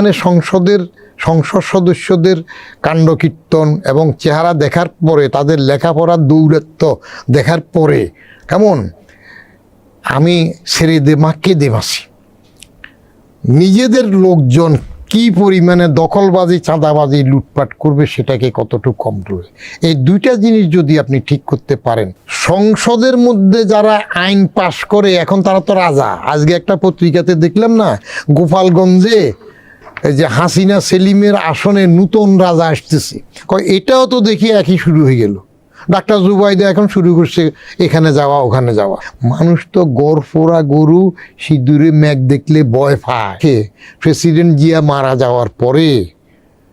মানে সংসদ সদস্যদের কাণ্ডকীর্তন এবং চেহারা দেখার পরে, তাদের লেখাপড়ার দৌরাত্ম্য দেখার পরে কেমন আমি ছেড়ে দে মাকে দেমাসি। নিজেদের লোকজন কি পরিমাণে দখলবাজি, চাঁদাবাজি, লুটপাট করবে সেটাকে কতটুকু কন্ট্রোল। এই দুইটা জিনিস যদি আপনি ঠিক করতে পারেন, সংসদের মধ্যে যারা আইন পাশ করে এখন তারা তো রাজা। আজকে একটা পত্রিকাতে দেখলাম না, গোপালগঞ্জে এই যে হাসিনা সেলিমের আসনে নূতন রাজা আসতেছে, এটাও তো দেখি একই শুরু হয়ে গেল। ডাক্তার জুবাইদা এখন শুরু করছে এখানে যাওয়া ওখানে যাওয়া। মানুষ তো গড়ফোড়া গরু, সিঁদুরে মেঘ দেখলে ভয় পায়। প্রেসিডেন্ট জিয়া মারা যাওয়ার পরে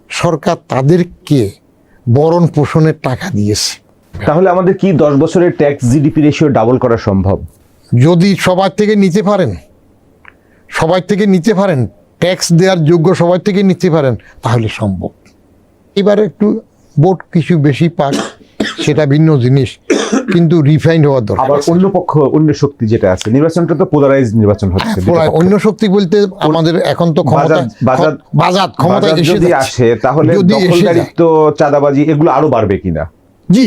সরকার তাদেরকে ভরণ পোষণের টাকা দিয়েছে। তাহলে আমাদের কি 10 বছরের ট্যাক্স জিডিপি রেশিও ডাবল করা সম্ভব? যদি সবার থেকে নিতে পারেন, ট্যাক্স দেওয়ার যোগ্য সবার থেকে নিতে পারেন, তাহলে সম্ভব। এবার একটু ভোট কিছু বেশি পাক, সেটা ভিন্ন জিনিস, কিন্তু রিফাইন্ড হওয়ার দরকার। আবার অন্য শক্তি যেটা আছে, নির্বাচনটা তো পোলারাইজ নির্বাচন হচ্ছে। অন্য শক্তি বলতে আমাদের এখন তো ক্ষমতা যদি আসে, তাহলে দখলদারিত্ব, চাঁদাবাজি এগুলো আরো বাড়বে কিনা? জি,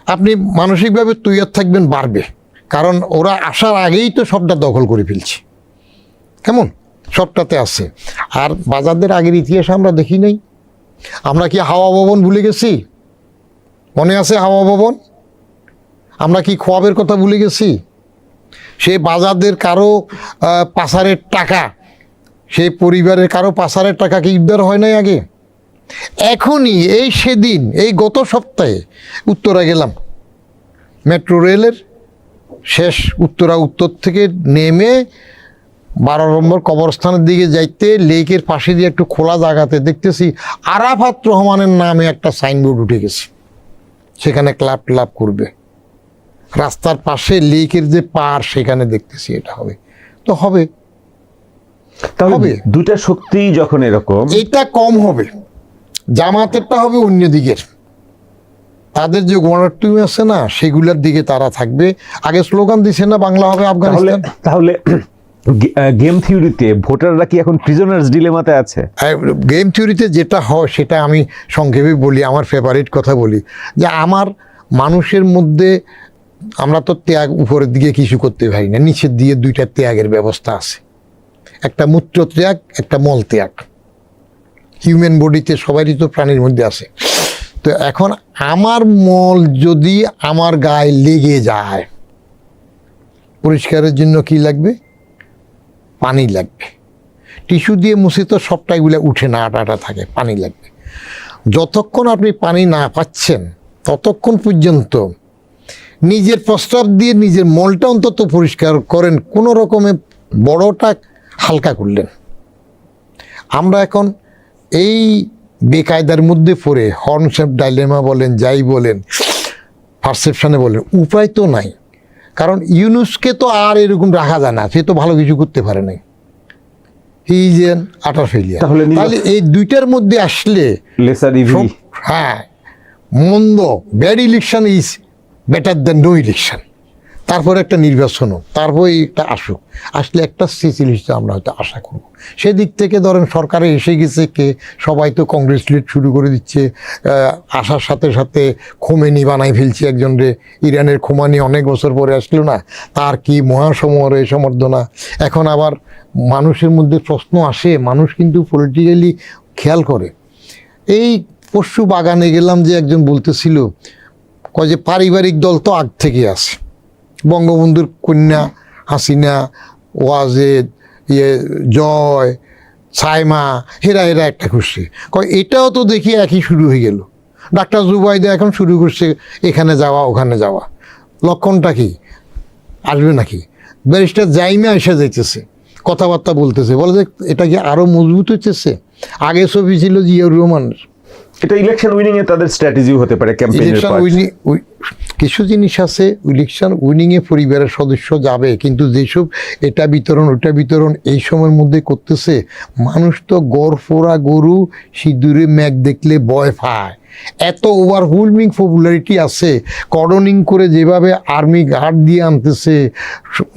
আপনি মানসিকভাবে তৈরি থাকবেন, বাড়বে। কারণ ওরা আসার আগেই তো সবটা দখল করে ফেলছে, কেমন সবটাতে আছে। আর বাজারদের আগের ইতিহাস আমরা দেখি নাই। আমরা কি হাওয়া ভবন ভুলে গেছি? মনে আছে হাওয়া ভবন? আমরা কি খোয়াবের কথা ভুলে গেছি? সে বাজারদের কারো পাচারের টাকা, সেই পরিবারের কারো পাচারের টাকা কি উদ্ধার হয় নাই আগে? এখনই সেদিন গত সপ্তাহে উত্তরা গেলাম, মেট্রো রেলের শেষ উত্তর থেকে নেমে 12 নম্বর কবরস্থানের দিকে যাইতে লেকের পাশে দিয়ে একটু খোলা জায়গাতে দেখতেছি আরাফাত রহমানের নামে একটা সাইনবোর্ড উঠে গেছে, সেখানে ক্লাব করবে। রাস্তার পাশে লেকের যে পার, সেখানে দেখতেছি এটা হবে তো হবে। তাহলে দুটা শক্তি যখন এরকম, এটা কম হবে, জামাতেরটা হবে অন্য দিকের। তাদের যে গণটুমি আছে না, সেগুলোর দিকে তারা থাকবে। আগে স্লোগান দিছে না, বাংলা হবে আফগানিস্তান। তাহলে গেম থিওরিতে ভোটাররা কি এখন প্রিজনার্স ডিলেমাতে আছে? গেম থিওরিতে যেটা হয় সেটা আমি সংক্ষেপে বলি, আমার ফেভারিট কথা বলি, যে আমার মানুষের মধ্যে আমরা তো ত্যাগ উপরের দিকে কিছু করতে পারি না, নিচের দিয়ে দুইটা ত্যাগের ব্যবস্থা আছে। একটা মূত্র ত্যাগ, একটা মল ত্যাগ। হিউম্যান বডিতে সবারই তো প্রাণীর মধ্যে আছে। তো এখন আমার মল যদি আমার গায়ে লেগে যায়, পরিষ্কারের জন্য কি লাগবে? পানি লাগবে। টিস্যু দিয়ে মুছে তো সবটা এগুলো উঠে না, আটা থাকে, পানি লাগবে। যতক্ষণ আপনি পানি না পাচ্ছেন ততক্ষণ পর্যন্ত নিজের প্রস্রাব দিয়ে নিজের মলটা অন্তত পরিষ্কার করেন, কোনো রকমে বড়টা হালকা করলেন। আমরা এখন এই বেকায়দার মধ্যে পড়ে হর্নশেপ ডাইলেমা বলেন, যাই বলেন, পারসেপশনে বলেন, উপায় তো নাই। কারণ ইউনুসকে তো আর এরকম রাখা যায় না, সে তো ভালো কিছু করতে পারে নাই। He is an utter failure. তাহলে এই দুইটার মধ্যে আসলে মন্দ, bad election is better than no election. তারপর একটা নির্বাচন হোক, তারপর একটা আসুক, আসলে একটা সিচুয়েশন আমরা হয়তো আশা করব। সেদিক থেকে ধরেন সরকারে এসে গেছে কে, সবাই তো কংগ্রেচুলেট শুরু করে দিচ্ছে। আসার সাথে সাথে খোমেনি বানাই ফেলছে একজন রে, ইরানের খোমানি অনেক বছর পরে আসলো না, তার কি মহাসমরে সমর্থনা। এখন আবার মানুষের মধ্যে প্রশ্ন আসে, মানুষ কিন্তু পলিটিক্যালি খেয়াল করে। এই পশু বাগানে গেলাম, যে একজন বলতেছিল যে পারিবারিক দল তো আগ থেকে আছে, বঙ্গবন্ধুর কন্যা হাসিনা, ওয়াজেদ, জয়, সাইমা, হেরা একটা খুশি। এটাও তো দেখি একই শুরু হয়ে গেল। ডাক্তার জুবাইদা এখন শুরু করছে এখানে যাওয়া ওখানে যাওয়া। লক্ষণটা কি? আসবে নাকি? ব্যারিস্টার জাইমা এসে যাইতেছে, কথাবার্তা বলতেছে, বলে যে এটা কি আরও মজবুত হইতেছে। আগে ছবি ছিল জিয়াউর রহমানের, এটা ইলেকশন উইনিং এ তাদের স্ট্র্যাটেজিও হতে পারে, ক্যাম্পেইনের ইলেকশন পার্ট। উইনিং কিছু জিনিস আছে, ইলেকশন উইনিংয়ে পরিবারের সদস্য যাবে, কিন্তু যেসব এটা বিতরণ ওটা বিতরণ এই সময়ের মধ্যে করতেছে, মানুষ তো গড় ফোড়া গরু সিঁদুরে ম্যাগ দেখলে ভয় পায়। এত ওভারহুলমিং পপুলারিটি আছে, কর্ডনিং করে যেভাবে আর্মি গার্ড দিয়ে আনতেছে,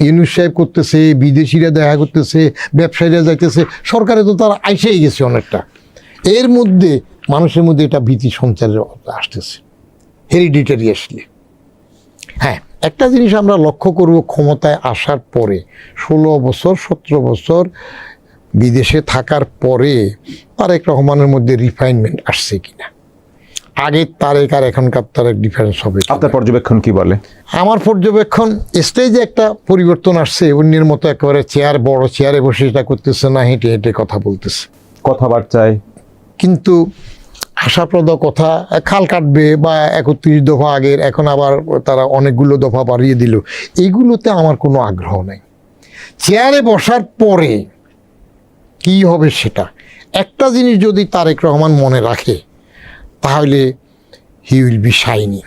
ইউনুস সাহেব করতেছে, বিদেশিরা দেখা করতেছে, ব্যবসায়ীরা যাইতেছে, সরকারে তো তারা আইসেই গেছে অনেকটা। এর মধ্যে মানুষের মধ্যে এটা ভীতি সঞ্চারের আসতেছে হেরিডিটারি আসলে। হ্যাঁ, একটা জিনিস আমরা লক্ষ্য করব, ক্ষমতায় আসার পরে 16 বছর 17 বছর বিদেশে থাকার পরে তারেক রহমানের মধ্যে রিফাইনমেন্ট আসছে কিনা, আগের তারেক আর এখনকার তারেক ডিফারেন্স হবে কিনা। আপনার পর্যবেক্ষণ কি বলে? আমার পর্যবেক্ষণ, স্টেজে একটা পরিবর্তন আসছে, অন্যের মতো একেবারে বড় চেয়ারে বসে এটা করতেছে না, হেঁটে হেঁটে কথা বলতেছে, কথাবার্তায় কিন্তু আশাপ্রদ কথা, খাল কাটবে বা 31 দফা আগের, এখন আবার তারা অনেকগুলো দফা বাড়িয়ে দিল, এইগুলোতে আমার কোনো আগ্রহ নাই। চেয়ারে বসার পরে কি হবে সেটা, একটা জিনিস যদি তারেক রহমান মনে রাখে তাহলে হি উইল বি শাইনি।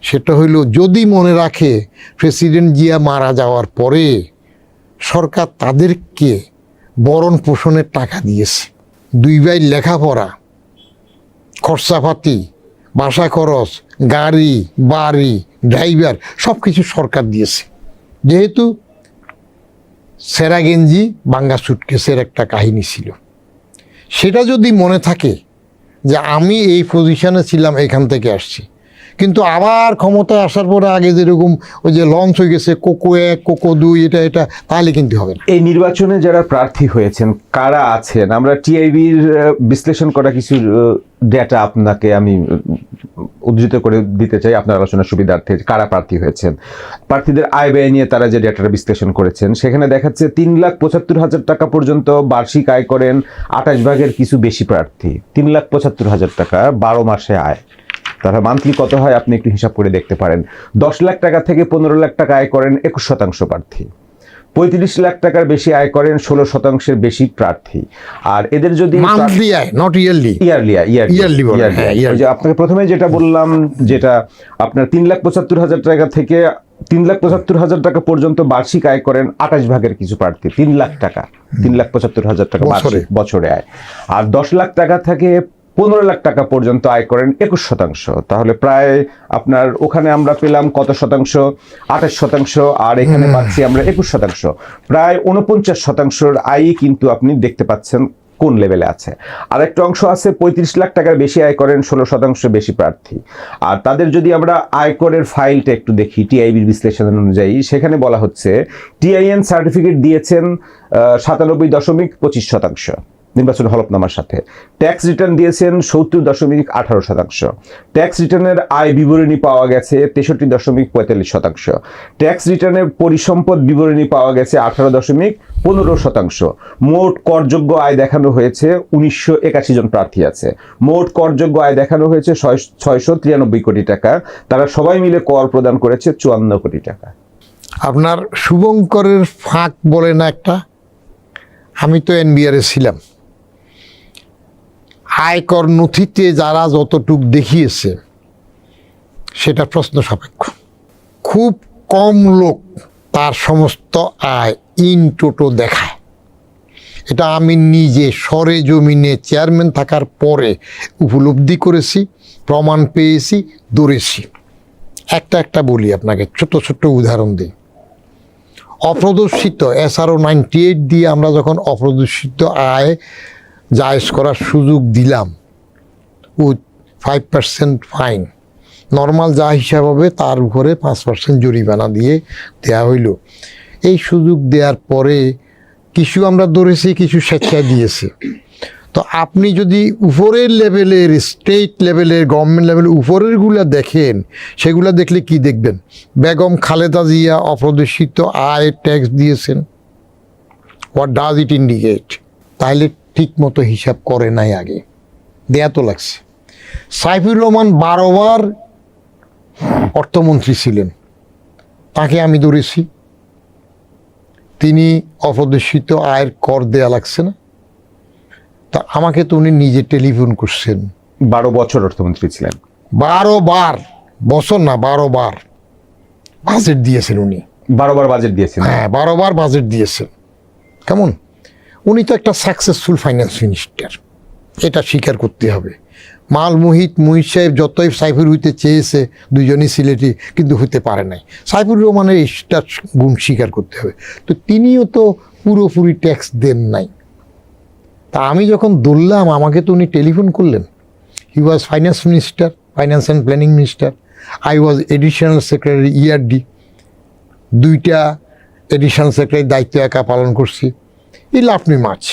সেটা হইল, যদি মনে রাখে প্রেসিডেন্ট জিয়া মারা যাওয়ার পরে সরকার তাদেরকে ভরণ পোষণের টাকা দিয়েছে, 2 ভাই লেখাপড়া, খরচাপাতি, বাসা খরচ, গাড়ি বাড়ি, ড্রাইভার সব কিছু সরকার দিয়েছে। যেহেতু সেরা গেঞ্জি বাঙ্গা সুটকেসের একটা কাহিনী ছিল, সেটা যদি মনে থাকে যে আমি এই পজিশনে ছিলাম, এখান থেকে আসছি, কিন্তু আবার ক্ষমতায় আসার পরে আগে যেরকম ওই যে লঞ্চ হয়ে গেছে কোকো 1 কোকো 2 এটা, তাহলে কিন্তু হবে না। এই নির্বাচনে যারা প্রার্থী হয়েছেন কারা আছেন, আমরা টিআইবির বিশ্লেষণ করা কিছু ডেটা আপনাকে আমি উদ্ধৃত করে দিতে চাই আপনার আলোচনার সুবিধার্থে। কারা প্রার্থী হয়েছেন, প্রার্থীদের আয় ব্যয় নিয়ে তারা যে ডেটাটা বিশ্লেষণ করেছেন, সেখানে দেখাচ্ছে 3,75,000 টাকা পর্যন্ত বার্ষিক আয় করেন 28 ভাগের কিছু বেশি প্রার্থী। 3,75,000 টাকা 12 মাসে আয়, তাহলে মান্থলি কত হয় আপনি একটু হিসাব করে দেখতে পারেন। 10 লাখ টাকা থেকে 15 লাখ টাকা আয় করেন 21% প্রার্থী। 35 লাখ টাকার বেশি আয় করেন 16% বেশি প্রার্থী। আর এদের যদি মান্থলি আয়, নট ইয়ারলি, ইয়ারলি যে আপনাকে প্রথমে যেটা বললাম, যেটা আপনার 3,75,000 টাকা থেকে 3,75,000 টাকা পর্যন্ত বার্ষিক আয় করেন 28 ভাগের কিছু প্রার্থী। 3 লাখ টাকা, 3,75,000 টাকা বছরে আয়। আর 10 লাখ টাকা থেকে 15 লাখ টাকা পর্যন্ত আয় করেন 21%। তাহলে প্রায় আপনার ওখানে আমরা পেলাম কত শতাংশ? 28%। আর এখানে পাচ্ছি আমরা 21%। প্রায় 49% আয়ই কিন্তু আপনি দেখতে পাচ্ছেন কোন লেভেলে আছে। আর একটা অংশ আছে 35 লাখ টাকার বেশি আয় করেন 16% বেশি প্রার্থী। আর তাদের যদি আমরা আয়করের ফাইলটা একটু দেখি টিআইবির বিশ্লেষণ অনুযায়ী, সেখানে বলা হচ্ছে টিআইএন সার্টিফিকেট দিয়েছেন 97.25% নির্বাচন হলফনামার সাথে। ট্যাক্স রিটার্ন দিয়েছেন 70.18%। ট্যাক্স রিটার্নের আয় বিবরণী পাওয়া গেছে 63.45%। ট্যাক্স রিটার্নের পরিসম্পদ বিবরণী পাওয়া গেছে 18.15%। মোট করযোগ্য আয় দেখানো হয়েছে 1981 জন প্রার্থী আছে। মোট করযোগ্য আয় দেখানো হয়েছে 693 কোটি টাকা। তারা সবাই মিলে কর প্রদান করেছে 54 কোটি টাকা। আপনার শুভঙ্করের ফাঁক বলে না একটা, আমি তো এনবিআরে ছিলাম, আয়কর নথিতে যারা যতটুক দেখিয়েছে সেটা প্রশ্ন সাপেক্ষ। খুব কম লোক তার সমস্ত আয় ইন টোটো দেখায়। এটা আমি নিজে সরেজমিনে চেয়ারম্যান থাকার পরে উপলব্ধি করেছি, প্রমাণ পেয়েছি, ধরেছি। একটা বলি আপনাকে, ছোট উদাহরণ দিই। অপ্রদর্শিত SRO 98 দিয়ে আমরা যখন অপ্রদর্শিত আয় জায়েজ করার সুযোগ দিলাম, উইথ 5% ফাইন, নর্মাল যা হিসাব হবে তার উপরে 5% জরিমানা দিয়ে দেওয়া হইল। এই সুযোগ দেওয়ার পরে কিছু আমরা ধরেছি, কিছু স্বেচ্ছায় দিয়েছি। তো আপনি যদি উপরের লেভেলের, স্টেট লেভেলের, গভর্নমেন্ট লেভেলের উপরেরগুলো দেখেন, সেগুলো দেখলে কি দেখবেন? বেগম খালেদা জিয়া অপ্রদর্শিত আয় ট্যাক্স দিয়েছেন। What does it indicate? তাহলে ঠিক মতো হিসাব করে নাই, আগে দেয়া তো লাগছে। সাইফুর রহমান 12 বার অর্থমন্ত্রী ছিলেন, তাকে আমি ধরেছি, তিনি অপ্রদর্শিত আয়ের কর দেয়া লাগছে না। তা আমাকে তো উনি নিজে টেলিফোন করছেন, 12 বছর অর্থমন্ত্রী ছিলেন। 12 বার, বছর না 12 বার বাজেট দিয়েছেন উনি। 12 বার বাজেট দিয়েছেন। হ্যাঁ, 12 বার বাজেট দিয়েছেন। কেমন? উনি তো একটা সাকসেসফুল ফাইন্যান্স মিনিস্টার, এটা স্বীকার করতে হবে। মুহিত সাহেব যতই সাইফুর হইতে চেয়েছে, দুজনই সিলেটি, কিন্তু হইতে পারে নাই। সাইফুর রহমানের এইটা গুণ স্বীকার করতে হবে। তো তিনিও তো পুরোপুরি ট্যাক্স দেন নাই। তা আমি যখন দৌড়লাম, আমাকে তো উনি টেলিফোন করলেন। He was finance minister, finance and planning minister. I was additional secretary ERD, 2টা এডিশনাল সেক্রেটারি দায়িত্ব একা পালন করছি। He love me much.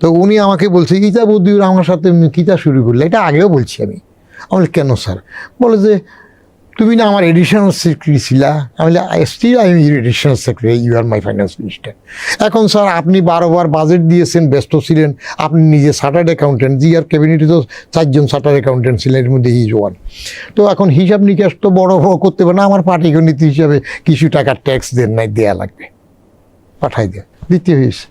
তো উনি আমাকে বলছে, গীতা বৌদির আমার সাথে কিতা শুরু করলে, এটা আগেও বলছি আমি। আমি বলি, কেন স্যার? বলে যে তুমি না আমার এডিশনাল সেক্রেটারি ছিলা। আমি still I am additional secretary, you are my finance minister. এখন স্যার আপনি 12 বার বাজেট দিয়েছেন, ব্যস্ত ছিলেন, আপনি নিজে চার্টার্ড অ্যাকাউন্টেন্ট, জিআর ক্যাবিনেটে তো 4 জন চার্টার্ড অ্যাকাউন্টেন্ট ছিলেন, এর মধ্যে হিজ ওয়ান। তো এখন হিসাব নিকাশ তো বড় করতে পারে না, আমার পাটিগণিত হিসাবে কিছু টাকা ট্যাক্স দেন নাই, দেয়া লাগবে, পাঠাই দেন, দিতে হয়েছে।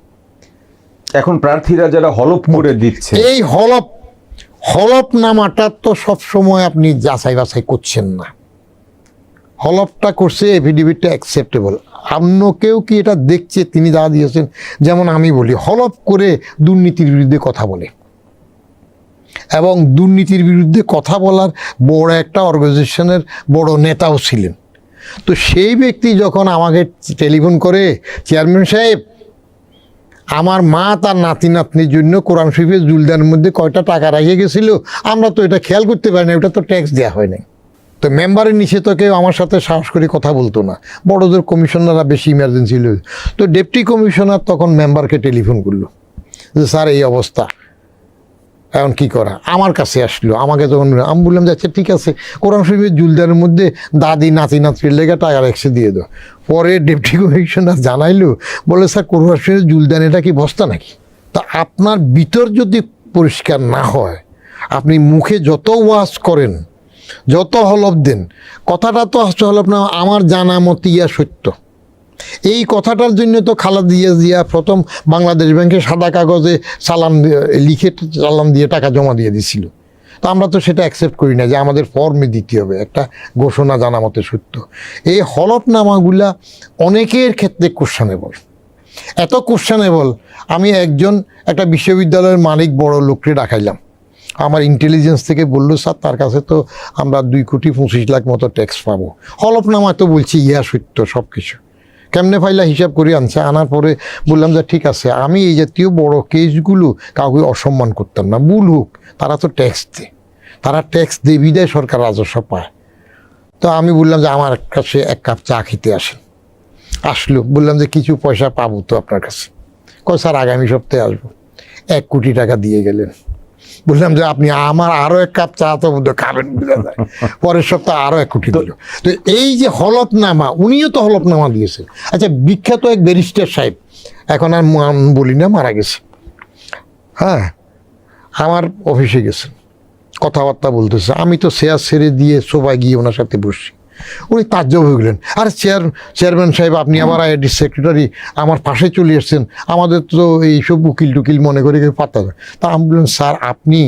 এখন প্রার্থীরা যারা হলফ করে দিচ্ছে, এই হলফনামাটা তো সবসময় আপনি যাচাই বাছাই করছেন না। হলফটা করছে, এফিডেভিটটা অ্যাকসেপ্টেবল। অন্য কেউ কি এটা দেখছে তিনি যা দিয়েছেন? যেমন আমি বলি, হলফ করে দুর্নীতির বিরুদ্ধে কথা বলে, এবং দুর্নীতির বিরুদ্ধে কথা বলার বড় একটা অর্গানাইজেশনের বড় নেতাও ছিলেন। তো সেই ব্যক্তি যখন আমাকে টেলিফোন করে, চেয়ারম্যান সাহেব, আমার মা তার নাতি নাতনির জন্য কোরআন শরীফের জুলদানের মধ্যে কয়টা টাকা রেখে গেছিল, আমরা তো এটা খেয়াল করতে পারি না, ওটা তো ট্যাক্স দেওয়া হয় নাই। তো মেম্বারের নিচে তো কেউ আমার সাথে সাহস করে কথা বলতো না, বড়দের কমিশনাররা বেশি ইমার্জেন্সি হলো। তো ডেপুটি কমিশনার তখন মেম্বারকে টেলিফোন করলো যে স্যার এই অবস্থা, এখন কী করা? আমার কাছে আসলো, আমাকে তখন আমি বললাম যে আচ্ছা ঠিক আছে, কোরআন শরীফের জুলদানের মধ্যে দাদি নাতি নাতির লেগে টাকা রেখে দিয়ে দাও। পরে ডেপুটি কমিশনার জানাইলো, বলে স্যার কোরআন শরীফের জুলদান এটা কি বস্তা নাকি? তা আপনার ভিতর যদি পরিষ্কার না হয়, আপনি মুখে যত ওয়াজ করেন, যত হলফ দেন, কথাটা তো আসতে হলফ না, আমার জানা মতে ইয়া সত্য। এই কথাটার জন্য তো খালেদা জিয়া প্রথম বাংলাদেশ ব্যাংকে সাদা কাগজে লিখে চালান দিয়ে টাকা জমা দিয়ে দিছিল। তো আমরা তো সেটা অ্যাকসেপ্ট করি না যে আমাদের ফর্মে দিতে হবে, একটা ঘোষণা জানা মতে সত্য। এই হলফনামাগুলা অনেকের ক্ষেত্রে কোশ্চেনেবল, এত কোশ্চেনেবল। আমি একটা বিশ্ববিদ্যালয়ের মালিক বড় লোককে ডাকাইলাম, আমার ইন্টেলিজেন্স থেকে বললো স্যার তার কাছে তো আমরা 2,25,00,000 মতো ট্যাক্স পাবো। হলফনামায় তো বলছি ইয়া সত্য সব কিছু। কেমনে ফাইলা হিসাব করে আনছে, আনার পরে বললাম যে ঠিক আছে, আমি এই জাতীয় বড় কেসগুলো কাউকে অসম্মান করতাম না, ভুল হোক, তারা তো ট্যাক্স দেয়, তারা ট্যাক্স দিয়ে বিদায় সরকার রাজস্ব পায়। তো আমি বললাম যে আমার কাছে 1 কাপ চা খেতে আসেন। আসলো, বললাম যে কিছু পয়সা পাবো তো আপনার কাছে? কয় স্যার আগামী সপ্তাহে আসবো। 1 কোটি টাকা দিয়ে গেলেন। বললাম যে আপনি আমার আরো 1 কাপ চা তো খাবেন, বোঝা যায়। পরের সপ্তাহে আরো 1 কোটি দিল। তো এই যে হলফনামা, উনিও তো হলফনামা দিয়েছেন। আচ্ছা, বিখ্যাত এক ব্যারিস্টার সাহেব, এখন আর বলি না, মারা গেছে। হ্যাঁ, আমার অফিসে গেছেন, কথাবার্তা বলতেছে। আমি তো শেয়ার ছেড়ে দিয়ে সবাই গিয়ে ওনার সাথে বসছি। উনি তাজ্জব হয়ে গেলেন, আরে চেয়ারম্যান সাহেব, আপনি আমার আইডি সেক্রেটারি, আমার পাশে চলে এসছেন, আমাদের তো এইসব উকিল টুকিল মনে করে কেউ পাত্তা দেয়। তা আমি বললাম স্যার, আপনি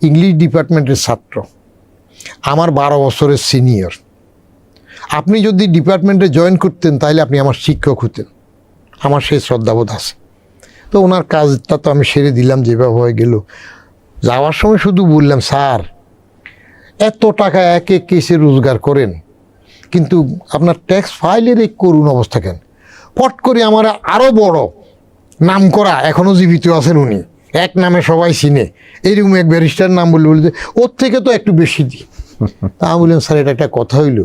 ইংলিশ ডিপার্টমেন্টের ছাত্র, আমার 12 বছরের সিনিয়র। আপনি যদি ডিপার্টমেন্টে জয়েন করতেন তাহলে আপনি আমার শিক্ষক হতেন, আমার সেই শ্রদ্ধাবোধ আছে। তো ওনার কাজটা তো আমি সেরে দিলাম যেভাবে হয়ে গেল। যাওয়ার সময় শুধু বললাম, স্যার এত টাকা এক কেসে রোজগার করেন, কিন্তু আপনার ট্যাক্স ফাইলের এই করুণ অবস্থা কেন? পট করে আমার আরও বড় নাম করা, এখনও জীবিত আছেন উনি, এক নামে সবাই চিনে, এইরকম এক ব্যারিস্টার নাম বলতে ওর থেকে তো একটু বেশি দিই। তা আমি বললাম স্যার এটা একটা কথা হইল,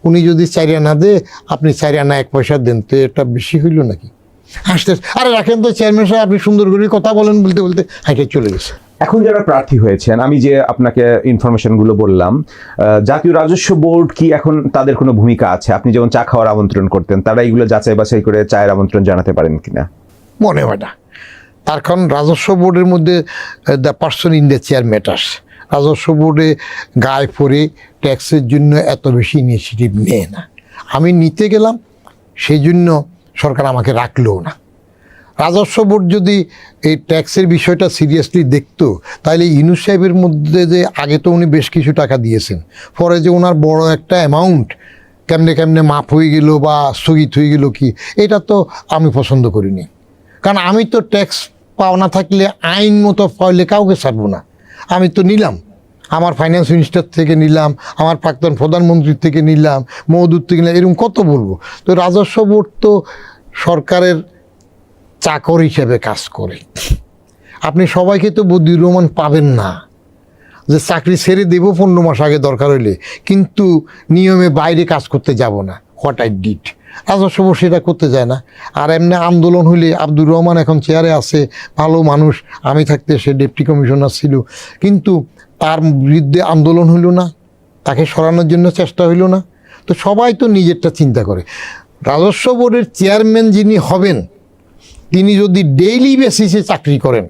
উনি যদি 4 আনা দেয়, আপনি 4 আনা 1 পয়সা দেন, তো এটা বেশি হইল নাকি? হাসতে, আরে রাখেন তো চেয়ারম্যান সাহেব, আপনি সুন্দর করে কথা বলেন, বলতে বলতে হাইটে চলে গেছে। এখন যারা প্রার্থী হয়েছেন, আমি যে আপনাকে ইনফরমেশনগুলো বললাম, জাতীয় রাজস্ব বোর্ড কি এখন তাদের কোনো ভূমিকা আছে? আপনি যেমন চা খাওয়ার আমন্ত্রণ করতেন, তারা এইগুলো যাচাই বাছাই করে চায়ের আমন্ত্রণ জানাতে পারেন কিনা? মনে হয় না। তার কারণ রাজস্ব বোর্ডের মধ্যে the person in the chair matters. রাজস্ব বোর্ডে গায়ে পড়ে ট্যাক্সের জন্য এত বেশি ইনিশিয়েটিভ নেয় না। আমি নিতে গেলাম, সেই জন্য সরকার আমাকে রাখলেও না। রাজস্ব বোর্ড যদি এই ট্যাক্সের বিষয়টা সিরিয়াসলি দেখতো, তাহলে ইউনূস সাহেবের মধ্যে যে আগে তো উনি বেশ কিছু টাকা দিয়েছেন, পরে যে ওনার বড় একটা অ্যামাউন্ট কেমনে কেমনে মাপ হয়ে গেল বা স্থগিত হয়ে গেল, কি এটা তো আমি পছন্দ করিনি। কারণ আমি তো ট্যাক্স পাওনা থাকলে আইন মতো পাইলে কাউকে ছাড়বো না। আমি তো নিলাম, আমার ফাইন্যান্স মিনিস্টার থেকে নিলাম, আমার প্রাক্তন প্রধানমন্ত্রীর থেকে নিলাম, মওদুদ থেকে নিলাম, এরকম কত বলবো। তো রাজস্ব বোর্ড তো সরকারের চাকর হিসেবে কাজ করে। আপনি সবাইকে তো বদিউর রহমান পাবেন না যে চাকরি ছেড়ে দেবো 15 মাস আগে দরকার হইলে, কিন্তু নিয়মে বাইরে কাজ করতে যাব না, হোয়াট আই ডিড। রাজস্ব বোর্ড সেটা করতে যায় না। আর এমনি আন্দোলন হইলে আব্দুর রহমান এখন চেয়ারে আছে, ভালো মানুষ, আমি থাকতে সে ডেপুটি কমিশনার ছিল, কিন্তু তার বিরুদ্ধে আন্দোলন হইল না, তাকে সরানোর জন্য চেষ্টা হইল না। তো সবাই তো নিজেরটা চিন্তা করে। রাজস্ব বোর্ডের চেয়ারম্যান যিনি হবেন, তিনি যদি ডেইলি বেসিসে চাকরি করেন,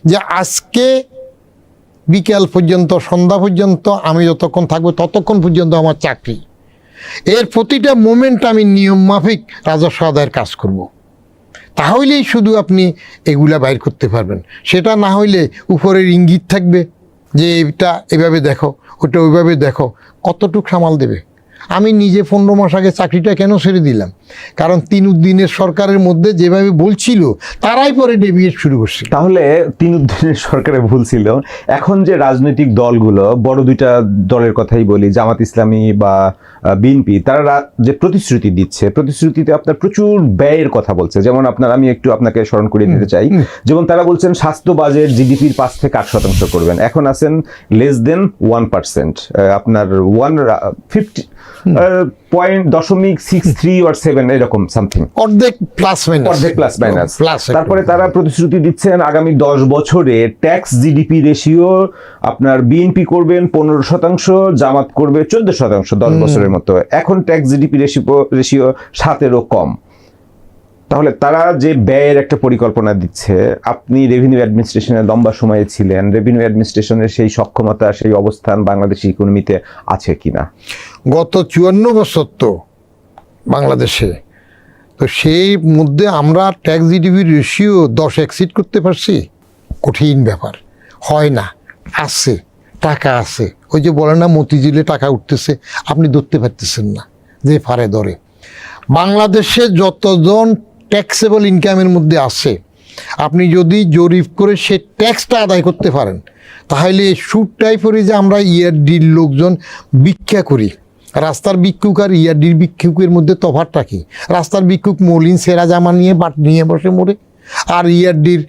যে আজকে বিকেল পর্যন্ত, সন্ধ্যা পর্যন্ত আমি যতক্ষণ থাকবো ততক্ষণ পর্যন্ত আমার চাকরি, এর প্রতিটা মোমেন্ট আমি নিয়ম মাফিক রাজস্ব আদায়ের কাজ করব, তাহলেই শুধু আপনি এগুলা বাইর করতে পারবেন। সেটা না হইলে উপরের ইঙ্গিত থাকবে যে এটা এভাবে দেখো, ওটা ওইভাবে দেখো, কতটুক সামাল দেবে। আমি নিজে 15 মাস আগে চাকরিটা কেন ছেড়ে দিলাম? কারণ 3 দিনের সরকারের মধ্যে যেভাবে বলছিল, তারাই পরে ডেভিয়েট শুরু করছে। তাহলে 3 দিনের সরকারে ভুল ছিল। এখন যে রাজনৈতিক দলগুলো, বড় দুইটা দলের কথাই বলি, জামাত ইসলামী বা বিএনপি, তারা যে প্রতিশ্রুতি দিচ্ছে, প্রতিশ্রুতিতে আপনার প্রচুর ব্যয়ের কথা বলছে। যেমন আমি একটু আপনাকে স্মরণ করিয়ে দিতে চাই, যেমন তারা বলছেন স্বাস্থ্য বাজেট জিডিপির 5 থেকে 8% করবেন, এখন আছেন লেস দেন 1%, আপনার 0.63 or 7 এরকম সামথিং, অর্ধেক প্লাস মাইনাস। তারপরে তারা প্রতিশ্রুতি দিচ্ছেন আগামী 10 বছরে ট্যাক্স জিডিপি রেশিও আপনার বিএনপি করবেন 15%, জামাত করবে 14%, 10 বছরের মতো। এখন ট্যাক্স জিডিপি রেশিও 7-এরও কম। তাহলে তারা যে ব্যয়ের একটা পরিকল্পনা দিচ্ছে, আপনি রেভিনিউ অ্যাডমিনিস্ট্রেশনে লম্বা সময়ে ছিলেন, রেভিনিউ অ্যাডমিনিস্ট্রেশনের সেই সক্ষমতা, সেই অবস্থান বাংলাদেশি ইকোনমিতে আছে কিনা? গত 54 বছর তো বাংলাদেশে, তো সেই মধ্যে আমরা ট্যাক্স জিডিপির রেশিও 10 এক্সিড করতে পারছি? কঠিন ব্যাপার, হয় না। আছে, টাকা আছে, ওই যে বলে না মতিঝিলে টাকা উঠতেছে, আপনি ধরতে পারতেছেন না, যে পারে ধরে। বাংলাদেশে যতজন ট্যাক্সেবল ইনকামের মধ্যে আছে, আপনি যদি জরিপ করে সে ট্যাক্সটা আদায় করতে পারেন, তাহলে সুরটাই পড়ি যে আমরা ইয়ারডির লোকজন ভিক্ষা করি। রাস্তার ভিক্ষুক আর ইয়ারডির ভিক্ষুকের মধ্যে তফাৎটা কি? রাস্তার ভিক্ষুক মলিন সেরা জামা নিয়ে বাট নিয়ে বসে মরে, আর ইয়ারডির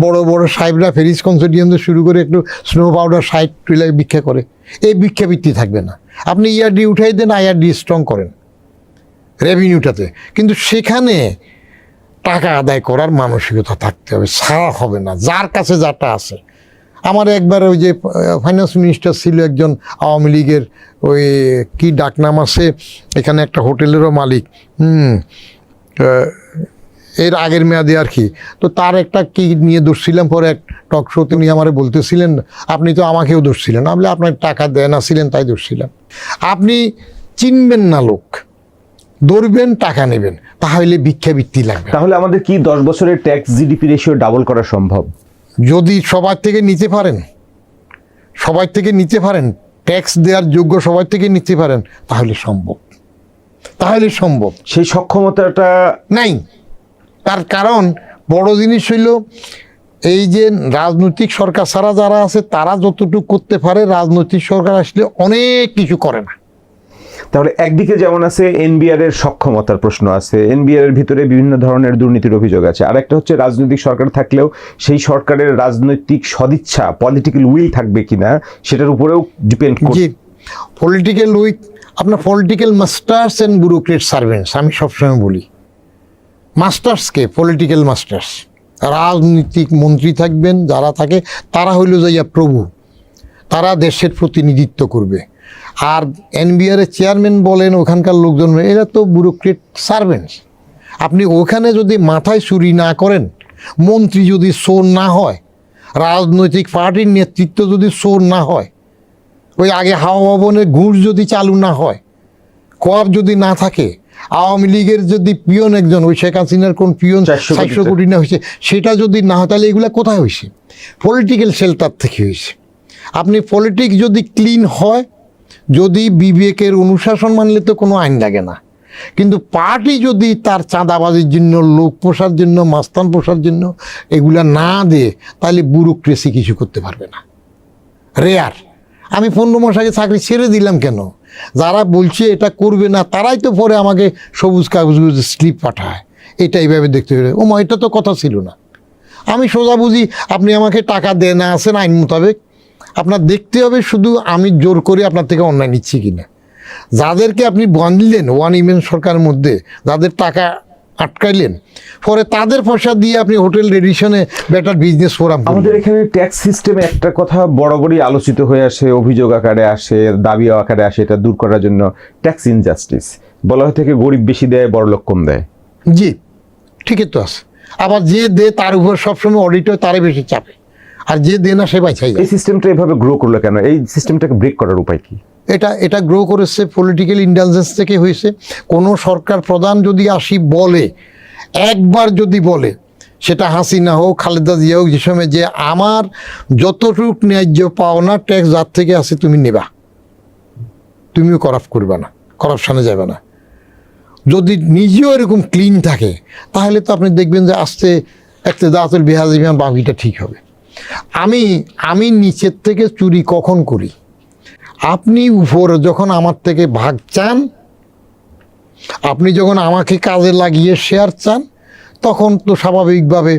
বড় বড় সাহেবরা ফেরিস কনসোর্টিয়াম শুরু করে একটু স্নো পাউডার সাইড টুইলায় ভিক্ষা করে। এই ভিক্ষাবৃত্তি থাকবে না। আপনি ইয়ারডি উঠাই দেন, আইআরডি স্ট্রং করেন রেভিনিউটাতে, কিন্তু সেখানে টাকা আদায় করার মানসিকতা থাকতে হবে, ছাড়া হবে না। যার কাছে যাটা আছে। আমার একবার ওই যে ফাইন্যান্স মিনিস্টার ছিল একজন আওয়ামী লীগের, ওই কি ডাকনাম আছে, এখানে একটা হোটেলেরও মালিক, এর আগের মেয়াদে আর কি। তো তার একটা কি নিয়ে দোষছিলাম, পরে এক টক শোতে উনি আমারে বলতেছিলেন, আপনি তো আমাকেও দোষছিলেন। আমি বলি, আপনার টাকা দেয় না ছিলেন তাই দোষছিলাম। আপনি চিনবেন না লোক, ধরবেন, টাকা নেবেন, তাহলে ভিক্ষাবৃত্তি লাগবে। তাহলে আমাদের কি 10 বছরের ট্যাক্স জিডিপি রেশিও ডাবল করা সম্ভব? যদি সবার থেকে নিতে পারেন, ট্যাক্স দেওয়ার যোগ্য সবার থেকে নিতে পারেন, তাহলে সম্ভব। সেই সক্ষমতাটা নাই। তার কারণ বড় জিনিস হইল, এই যে রাজনৈতিক সরকার ছাড়া যারা আছে, তারা যতটুকু করতে পারে, রাজনৈতিক সরকার আসলে অনেক কিছু করে না। তাহলে একদিকে যেমন আছে এনবিআর এর সক্ষমতার প্রশ্ন আছে, এনবিআর এর ভিতরে বিভিন্ন ধরনের দুর্নীতির অভিযোগ আছে। আরেকটা হচ্ছে রাজনৈতিক সরকার থাকলেও সেই সরকারের রাজনৈতিক সদিচ্ছা, পলিটিক্যাল উইল থাকবে কিনা, সেটার উপরেও ডিপেন্ড করে। পলিটিক্যাল উইল, আপনার political masters and bureaucrat servants, আমি সবসময় বলি মাস্টার্সকে, পলিটিক্যাল মাস্টার্স, রাজনৈতিক মন্ত্রী থাকবেন যারা থাকে, তারা হইল যাইয়া প্রভু, তারা দেশের প্রতিনিধিত্ব করবে। আর এনবিআর এর চেয়ারম্যান বলেন, ওখানকার লোকজন, এরা তো ব্যুরোক্রেট সার্ভেন্টস। আপনি ওখানে যদি মাথায় চুরি না করেন, মন্ত্রী যদি চোর না হয়, রাজনৈতিক পার্টির নেতৃত্ব যদি চোর না হয়, ওই আগে হাওয়া ভবনের ঘুষ যদি চালু না হয়, কোয়াব যদি না থাকে, আওয়ামী লীগের যদি পিয়ন একজন, ওই শেখ হাসিনার কোন পিয়ন 400 কোটি না হয়েছে, সেটা যদি না হয় তাহলে এগুলা কোথায় হয়েছে? পলিটিক্যাল শেল্টার থেকে হয়েছে। আপনি পলিটিক্স যদি ক্লিন হয়, যদি বিবেকের অনুশাসন মানলে তো কোনো আইন লাগে না, কিন্তু পার্টি যদি তার চাঁদাবাজির জন্য, লোক পোষার জন্য, মাস্তান পোষার জন্য এগুলা না দেয়, তাহলে ব্যুরোক্রেসি কিছু করতে পারবে না। রেয়ার। আমি 15 মাস আগে চাকরি ছেড়ে দিলাম কেন? যারা বলছে এটা করবে না, তারাই তো পরে আমাকে সবুজ কাগজ স্লিপ পাঠায়। এটা এইভাবে দেখতে হবে, ও মা এটা তো কথা ছিল না। আমি সোজা বুঝি, আপনি আমাকে টাকা দেন না আছেন আইন মোতাবেক, আপনার দেখতে হবে শুধু আমি জোর করে আপনার থেকে অন্যায় নিচ্ছি কিনা। যাদেরকে আপনি বাঁধলেন ওয়ান ইমেন সরকারের মধ্যে, যাদের টাকা আটকাইলেন, পরে তাদের পয়সা দিয়ে আপনি হোটেল রেডিশনে বেটার বিজনেস ফোরাম। আমাদের এখানে ট্যাক্স সিস্টেমে একটা কথা বরাবরই আলোচিত হয়ে আসে, অভিযোগ আকারে আসে, দাবি আকারে আসে, এটা দূর করার জন্য ট্যাক্স ইনজাস্টিস বলা হয় থেকে, গরিব বেশি দেয়, বড়লোক কম দেয়। জি, ঠিকই তো আছে। আবার যে দে তার উপর সবসময় অডিট হয়, তারে বেশি চাপে, আর যে দে না সে বাঁচাই যায়। এই সিস্টেমটা এভাবে গ্রো করলো কেন? এই সিস্টেমটাকে ব্রেক করার উপায় কি? এটা গ্রো করেছে পলিটিক্যাল ইন্টেলিজেন্স থেকে হয়েছে। কোনো সরকার প্রধান যদি আসি বলে, একবার যদি বলে, সেটা হাসিনা হোক, খালেদা জিয়া হোক, যে সময় যে আমার যতটুক ন্যায্য পাওনা ট্যাক্স যার থেকে আছে তুমি নেবা, তুমিও করাপ্ট করবে না, করাপশানে যাবে না। যদি নিজেও এরকম ক্লিন থাকে, তাহলে তো আপনি দেখবেন যে আস্তে একটা দাঁতুল বেহাজিমান বাকিটা ঠিক হবে। আমি নিচের থেকে চুরি কখন করি? আপনি উপরে যখন আমার থেকে ভাগ চান, আপনি যখন আমাকে কাজে লাগিয়ে শেয়ার চান, তখন তো স্বাভাবিকভাবে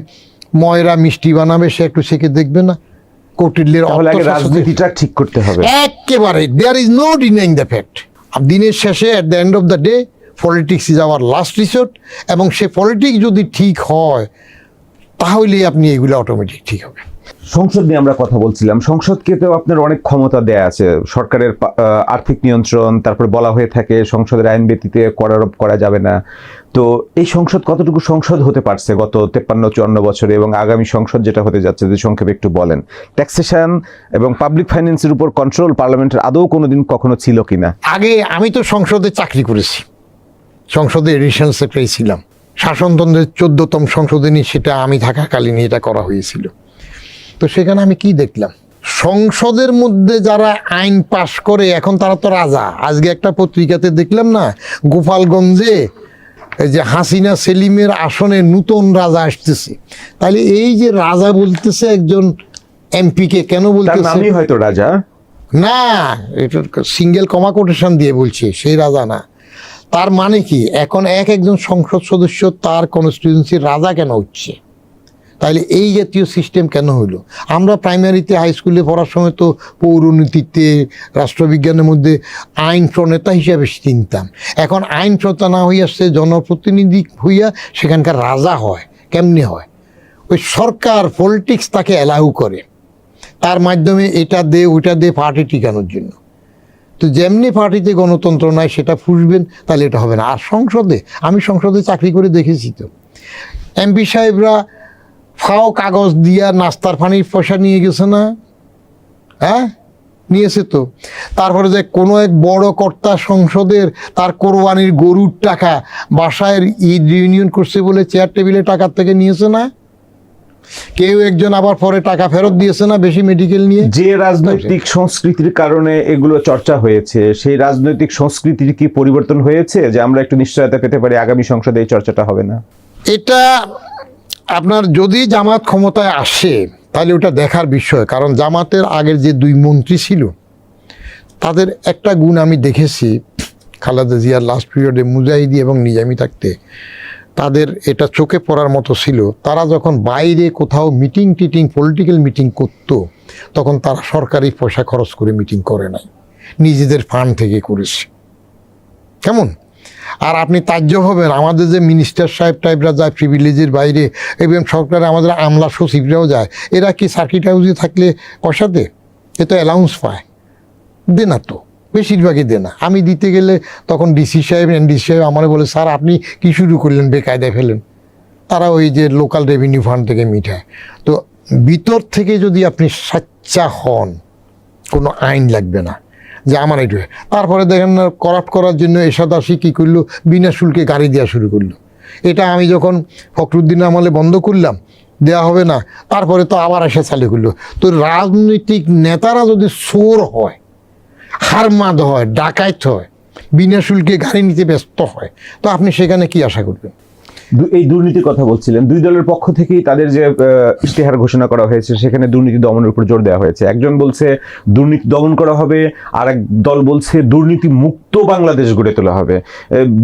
ময়রা মিষ্টি বানাবে, সে একটু শেখে দেখবে না কৌটিল্যের রাজনীতিটা ঠিক করতে হবে একেবারে। There is no denying the fact. দিনের শেষে at the end of the day politics is our last resort, এবং সে পলিটিক্স যদি ঠিক হয় তাহলে আপনি এগুলো অটোমেটিক ঠিক হবে। সংসদ নিয়ে আমরা কথা বলছিলাম। সংসদকে তো আপনার অনেক ক্ষমতা দেয়া আছে, সরকারের আর্থিক নিয়ন্ত্রণ, তারপর বলা হয়ে থাকে সংসদের আইন ব্যতীতে করারোপ করা যাবে না। তো এই সংসদ কতটুকু সংসদ হতে পারছে গত 53-54 বছরে, এবং আগামী সংসদ যেটা হতে যাচ্ছে, যে সংক্ষেপে একটু বলেন। ট্যাক্সেশন এবং পাবলিক ফাইন্যান্সের উপর কন্ট্রোল পার্লামেন্টের আদৌ কোনোদিন কখনো ছিল কিনা? আগে আমি তো সংসদে চাকরি করেছি, সংসদে এডিশনাল সেক্রেটারি ছিলাম। শাসনতন্ত্রের 14তম সংশোধনী, সেটা আমি থাকাকালীন এটা করা হয়েছিল। তো সেখানে আমি কি দেখলাম, সংসদের মধ্যে যারা আইন পাশ করে এখন তারা তো রাজা। আজকে একটা পত্রিকাতে দেখলাম না, গোপালগঞ্জে এই যে হাসিনা সেলিমের আসনে নূতন রাজা আসতেছে। তাহলে এই যে রাজা বলতেছে একজন এমপিকে, কেন বলতেছে? তার নামই হয়তো রাজা না, এটা সিঙ্গেল কমা কোটেশন দিয়ে বলছে, সেই রাজা না। তার মানে কি, এখন একজন সংসদ সদস্য তার কনস্টিটিউয়েন্সির রাজা কেন হচ্ছে? তাহলে এই জাতীয় সিস্টেম কেন হইলো? আমরা প্রাইমারিতে, হাই স্কুলে পড়ার সময় তো পৌরনীতিতে, রাষ্ট্রবিজ্ঞানের মধ্যে আইন প্রণেতা হিসাবে চিনতাম। এখন আইন প্রণেতা না হইয়া সে জনপ্রতিনিধি হইয়া সেখানকার রাজা হয়। কেমনে হয়? ওই সরকার পলিটিক্স তাকে অ্যালাউ করে, তার মাধ্যমে এটা দে ওইটা দে পার্টি টিকানোর জন্য। তো যেমনি পার্টিতে গণতন্ত্র নাই সেটা ফুসবেন, তাহলে এটা হবে না। আর সংসদে, আমি সংসদে চাকরি করে দেখেছি তো, এমপি সাহেবরা ফাও কাগজ দিয়া নাস্তার পানির পয়সা নিয়ে গেছে না? হ্যাঁ, নিয়েছে তো। তারপরে যে কোনো এক বড় কর্তা সংসদের তার কোরবানির গরুর টাকা বাসায় ঈদ রিউনিয়ন করছে বলে চেয়ার টেবিলে টাকার থেকে নিয়েছে না? কেউ একজন আবার পরে টাকা ফেরত দিয়েছে না বেশি মেডিকেল নিয়ে? যে রাজনৈতিক সংস্কৃতির কারণে এগুলো চর্চা হয়েছে, সেই রাজনৈতিক সংস্কৃতির কি পরিবর্তন হয়েছে, যে আমরা একটু নিশ্চয়তা পেতে পারি আগামী সংসদে এই চর্চাটা হবে না? এটা আপনার যদি জামাত ক্ষমতায় আসে তাহলে ওটা দেখার বিষয়। কারণ জামাতের আগের যে 2 মন্ত্রী ছিল, তাদের একটা গুণ আমি দেখেছি, খালেদা জিয়ার লাস্ট পিরিয়ডে মুজাহিদি এবং নিজামি থাকতে তাদের এটা চোখে পড়ার মতো ছিল। তারা যখন বাইরে কোথাও মিটিং টিটিং, পলিটিক্যাল মিটিং করতো, তখন তারা সরকারি পয়সা খরচ করে মিটিং করে নাই, নিজেদের ফান্ড থেকে করেছে। কেমন? আর আপনি তাজ্জব হবেন, আমাদের যে মিনিস্টার সাহেব টাইপরা যায় প্রিভিলেজের বাইরে, এবং সরকারে আমাদের আমলা সচিবরাও যায়, এরা কি সার্কিট হাউসে থাকলে পয়সা দেয়? এ তো অ্যালাউন্স পায়, দে না তো, বেশিরভাগই দে না। আমি দিতে গেলে তখন ডিসি সাহেব, এনডিসি সাহেব আমার বলে, স্যার আপনি কি শুরু করলেন, বেকায়দায় ফেলেন। তারা ওই যে লোকাল রেভিনিউ ফান্ড থেকে মিটায়। তো ভিতর থেকে যদি আপনি সাচ্চা হন, কোনো আইন লাগবে না। যে আমার এইটা। তারপরে দেখেন না করাপ্ট করার জন্য এরশাদ আসি কী করলো, বিনা শুল্কে গাড়ি দেওয়া শুরু করলো। এটা আমি যখন ফখরুদ্দিন আমলে বন্ধ করলাম, দেওয়া হবে না, তারপরে তো আবার এসে চালু করলো। তো রাজনৈতিক নেতারা যদি চোর হয়, হারমাদ হয়, ডাকাইত হয়, বিনা শুল্কে গাড়ি নিতে ব্যস্ত হয়, তো আপনি সেখানে কি আশা করবেন? এই দুর্নীতির কথা বলছিলেন, দুই দলের পক্ষ থেকেই তাদের যে ইশতেহার ঘোষণা করা হয়েছে সেখানে দুর্নীতি দমনের উপর জোর দেওয়া হয়েছে। একজন বলছে দুর্নীতি দমন করা হবে, আর এক দল বলছে দুর্নীতি মুক্ত বাংলাদেশ গড়ে তোলা হবে।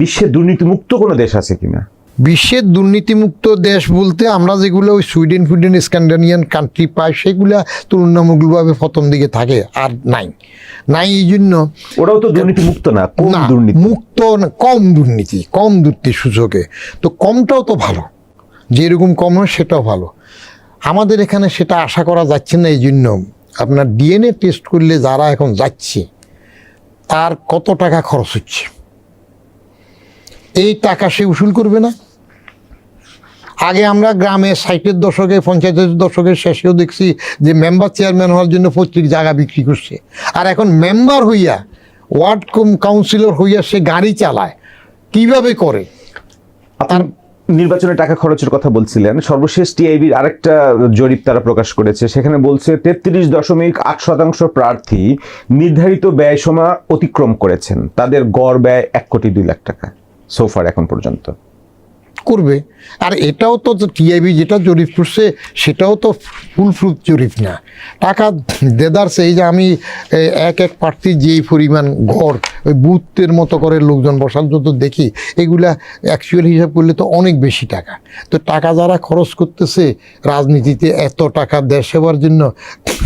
বিশ্বে দুর্নীতি মুক্ত কোনো দেশ আছে কিনা? বিশ্বের দুর্নীতিমুক্ত দেশ বলতে আমরা যেগুলো ওই সুইডেন স্ক্যান্ডিনেভিয়ান কান্ট্রি পাই, সেগুলা তুলনামূলকভাবে প্রথম দিকে থাকে, আর নাই এই জন্য। ওরাও তো দুর্নীতি মুক্ত না, কম দুর্নীতি। মুক্ত না, কম দুর্নীতি সূচকে। তো কমটাও তো ভালো, যেরকম কম হয় সেটাও ভালো। আমাদের এখানে সেটা আশা করা যাচ্ছে না। এই জন্য আপনার ডিএনএ টেস্ট করলে যারা এখন যাচ্ছে তার কত টাকা খরচ হচ্ছে, এই টাকা সে উসুল করবে না? আগে আমরা গ্রামে 60-এর দশকে, 50-এর দশকের শেষেও দেখছি যে মেম্বার চেয়ারম্যান হওয়ার জন্য পৈতৃক জায়গা বিক্রি করছে। আর এখন মেম্বার হইয়া, ওয়ার্ড কাউন্সিলর হইয়া সে গাড়ি চালায়, কিভাবে করে? আপনার নির্বাচনে টাকা খরচের কথা বলছিলেন, সর্বশেষ টিআইবির আরেকটা জরিপ তারা প্রকাশ করেছে, সেখানে বলছে 33.8% প্রার্থী নির্ধারিত ব্যয়সীমা অতিক্রম করেছেন। তাদের গড় ব্যয় 1,02,00,000 টাকা সোফার এখন পর্যন্ত করবে। আর এটাও তো টিআইবি যেটা জরিপ করছে সেটাও তো ফুল প্রুফ জরিপ না। টাকা দেদারছে। এই যে আমি এক প্রার্থীর যেই পরিমাণ গড়, ওই বুথের মতো করে লোকজন বসার যত দেখি, এগুলা অ্যাকচুয়াল হিসাব করলে তো অনেক বেশি টাকা। তো টাকা যারা খরচ করতেছে রাজনীতিতে, এত টাকা দেশ সেবার জন্য,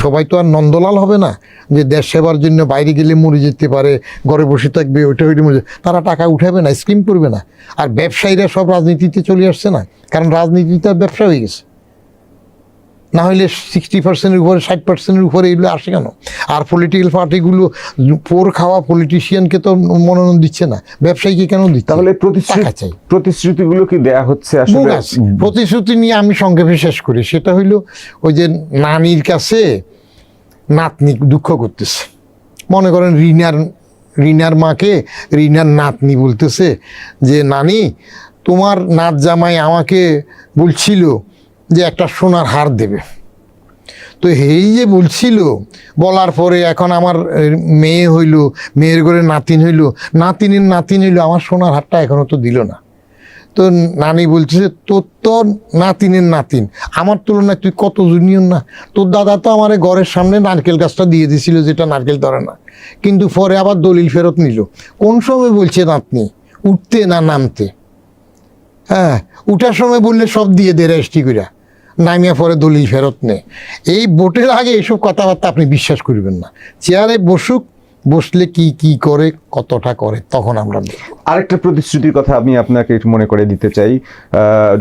সবাই তো আর নন্দলাল হবে না যে দেশ সেবার জন্য বাইরে গেলে মরে যেতে পারে, ঘরে বসে থাকবে, ওইটা মরে। তারা টাকা উঠাবে না, স্কিম করবে না। আর ব্যবসায়ীরা সব রাজনীতিতে চলে আসছে না, কারণ রাজনীতিতে ব্যবসা হয়ে গেছে। না হলে 60%-এর উপরে, 60%-এর উপরে এগুলো আসে কেন? আর পলিটিক্যাল পার্টিগুলো পোর খাওয়া পলিটিশিয়ানকে তো মনোনয়ন দিচ্ছে না, ব্যবসায়ীকে কেন দিচ্ছে? তাহলে প্রতিশ্রুতিগুলো কি দেয়া হচ্ছে আসলে? প্রতিশ্রুতি নিয়ে আমি সংক্ষেপে শেষ করি। সেটা হইল ওই যে নানির কাছে নাতনি দুঃখ করতেছে। মনে করেন রিনার মাকে রিনার নাতনি বলতেছে যে নানি, তোমার নাত জামাই আমাকে বলছিল যে একটা সোনার হার দেবে। তো এই যে বলছিল, বলার পরে এখন আমার মেয়ে হইল, মেয়ের ঘরে নাতিন হইল, নাতিন হইল, আমার সোনার হারটা এখনও তো দিল না। তো নানি বলছে, তোর তো নাতিনের নাতিন, আমার তুলনায় তুই কত জুনিয়র না? তোর দাদা তো আমার ঘরের সামনে নারকেল গাছটা দিয়ে দিছিল, যেটা নারকেল ধরে না, কিন্তু পরে আবার দলিল ফেরত নিল। কোন সময় বলছে নাতনি? উঠতে না নামতে? হ্যাঁ, উঠার সময় বললে সব দিয়ে দে রেজিস্ট্রি কইরা, নামিয়া পরে দলিল ফেরত নেয়। এই ভোটের আগে এইসব কথাবার্তা আপনি বিশ্বাস করবেন না। চেয়ারে বসলে কি করে, কতটা করে, তখন আমরা দেখব। আরেকটা প্রতিশ্রুতির কথা আমি আপনাকে একটু মনে করে দিতে চাই।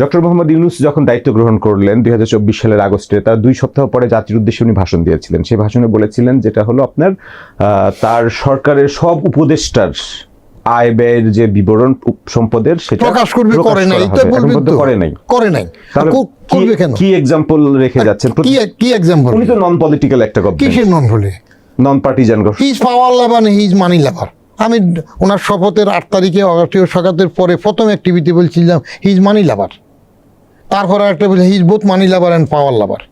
ডক্টর মোহাম্মদ ইউনূস যখন দায়িত্ব গ্রহণ করলেন 2024 সালের আগস্টে, তার 2 সপ্তাহ পরে জাতির উদ্দেশ্যে উনি ভাষণ দিয়েছিলেন। সেই ভাষণে বলেছিলেন যেটা হলো আপনার তার সরকারের সব উপদেষ্টার আয় ব্যয়ের যে বিবরণ সম্পদের সেটা প্রকাশ করবে, করে নাই। করবে কেন? কি এক্সাম্পল রেখে যাচ্ছেন? কি এক্সাম্পল? উনি তো নন পলিটিক্যাল একটা গভর্নমেন্ট। কিসের নন হলে? Non partisan government. He is power lover, he is money lover. আমি ওনার শপথের 8 তারিখে অগাস্টীয় সকাতের পরে প্রথম অ্যাক্টিভিটি বলছিলাম হি ইজ মানি লাভার। তারপরে একটা বলছে he is both money lover and power lover.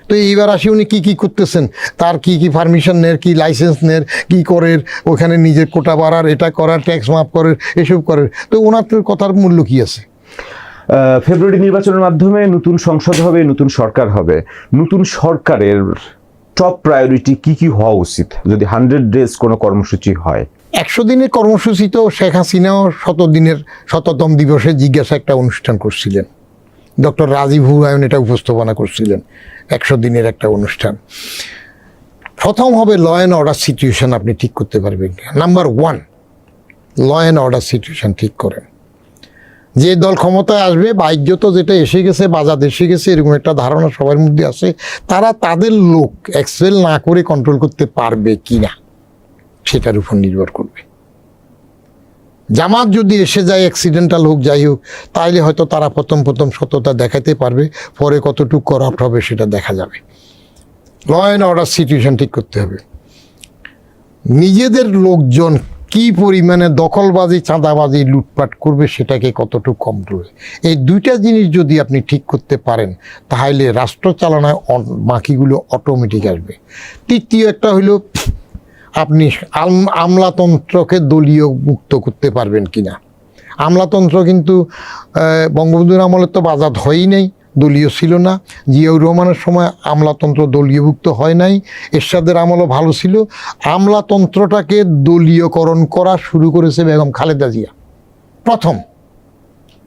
তো এইবার আসি উনি কি করতেছেন, তার কি পারমিশন নের, কি লাইসেন্স নের, কি করের, ওখানে নিজের কোটা বাড়ার, এটা করার, ট্যাক্স মাফ করের, এসব করের। তো ওনার কথার মূল্য কি আছে? ফেব্রুয়ারি নির্বাচনের মাধ্যমে নতুন সংসদ হবে, নতুন সরকার হবে। নতুন সরকারের টপ প্রায়োরিটি কি হওয়া উচিত যদি 100 ডেজ কোনো কর্মসূচি হয়? 100 দিনের কর্মসূচি তো শেখ হাসিনাও 100তম দিবসে জিজ্ঞাসা একটা অনুষ্ঠান করছিলেন, ডক্টর রাজীব হুমায়ুন এটা উপস্থাপনা করছিলেন, 100 দিনের একটা অনুষ্ঠান। প্রথম হবে ল অ্যান্ড অর্ডার সিচুয়েশন আপনি ঠিক করতে পারবেন। Number 1, law and order situation ঠিক করেন। যে দল ক্ষমতায় আসবে, বাহ্যত যেটা এসে গেছে, বাজার এসে গেছে, এরকম একটা ধারণা সবার মধ্যে আছে, তারা তাদের লোক এক্সেল না করে কন্ট্রোল করতে পারবে কিনা সেটার উপর নির্ভর করবে। জামাত যদি এসে যায়, অ্যাক্সিডেন্টাল হোক, যাই হোক, তাইলে হয়তো তারা প্রথম সততা দেখাতে পারবে, পরে কতটুকু করাপ্ট হবে সেটা দেখা যাবে। ল অ্যান্ড অর্ডার সিচুয়েশন ঠিক করতে হবে। নিজেদের লোকজন কি পরিমাণে দখলবাজি, চাঁদাবাজি, লুটপাট করবে সেটাকে কতটুকু কম করবে, এই দুইটা জিনিস যদি আপনি ঠিক করতে পারেন তাহলে রাষ্ট্র চালনায় বাকিগুলো অটোমেটিক আসবে। তৃতীয় একটা হইল আপনি আমলাতন্ত্রকে দলীয় মুক্ত করতে পারবেন কিনা। আমলাতন্ত্র কিন্তু বঙ্গবন্ধুর আমলে তো বাজাদ হয়ই নাই, দলীয় ছিল না। জিয়াউর রহমানের সময় আমলাতন্ত্র দলীয়ভুক্ত হয় নাই, এরশাদের আমলও ভালো ছিল। আমলাতন্ত্রটাকে দলীয়করণ করা শুরু করেছে বেগম খালেদা জিয়া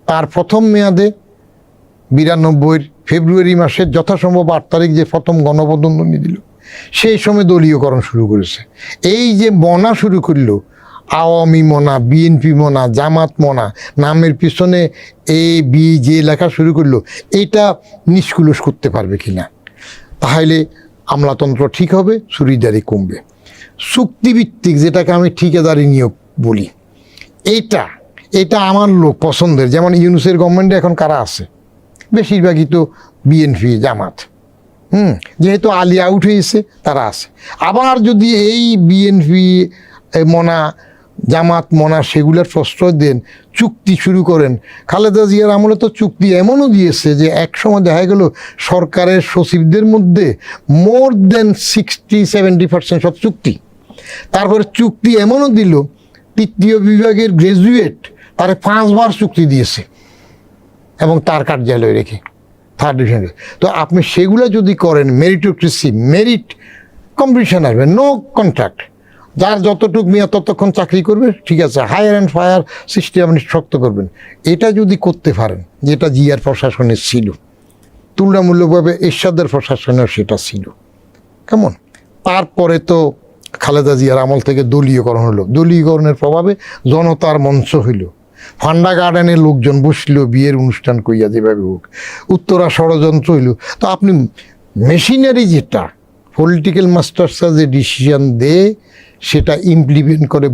তার প্রথম মেয়াদে 92 ফেব্রুয়ারি মাসের যথাসম্ভব 8 তারিখ যে প্রথম গণপ্রজাতন্ত্রী দিল, সেই সময় দলীয়করণ শুরু করেছে। এই যে মনা শুরু করলো, আওয়ামী মনা, বিএনপি মনা, জামাত মনা, নামের পিছনে বি যে লেখা শুরু করলো, এটা নিষ্কুলস করতে পারবে কিনা, তাহলে আমলাতন্ত্র ঠিক হবে, চুরিদারি কমবে। চুক্তিভিত্তিক, যেটাকে আমি ঠিকাদারি নিয়োগ বলি, এটা আমার লোক পছন্দের। যেমন ইউনূসের গভর্নমেন্টে এখন কারা আছে? বেশিরভাগই তো বিএনপি, জামাত। যেহেতু আলী আউট হয়েছে, তারা আছে। আবার যদি এই বিএনপি মনা, জামাত মনা সেগুলোর প্রশ্রয় দেন, চুক্তি শুরু করেন। খালেদা জিয়ার আমলে তো চুক্তি এমনও দিয়েছে যে একসময় দেখা গেল সরকারের সচিবদের মধ্যে মোর দেন 60-70% সব চুক্তি। তারপরে চুক্তি এমনও দিল, তৃতীয় বিভাগের গ্র্যাজুয়েট তারে 5 বার চুক্তি দিয়েছে এবং তার কার্যালয়ে রেখে, থার্ড ডিভিশনে। তো আপনি সেগুলো যদি করেন, মেরিটোক্রেসি, মেরিট কম্পিটিশন আসবে, নো কন্ট্রাক্ট, যার যতটুকু মেয়াদ ততক্ষণ চাকরি করবে, ঠিক আছে, হায়ার অ্যান্ড ফায়ার সিস্টেম আপনি শক্ত করবেন। এটা যদি করতে পারেন, যেটা জিয়ার প্রশাসনের ছিল, তুলনামূলকভাবে এরশাদের প্রশাসনেও সেটা ছিল। কেমন? তারপরে তো খালেদা জিয়ার আমল থেকে দলীয়করণ হলো, দলীয়করণের প্রভাবে জনতার মঞ্চ হইল, ফান্ডা গার্ডেনের লোকজন বসলো, বিয়ের অনুষ্ঠান কইয়া যেভাবে হোক, উত্তরা ষড়যন্ত্র হইল। তো আপনি মেশিনারি যেটা পলিটিক্যাল মাস্টার্সরা যে ডিসিশন দেয় সেটা ইমপ্লিমেন্ট করে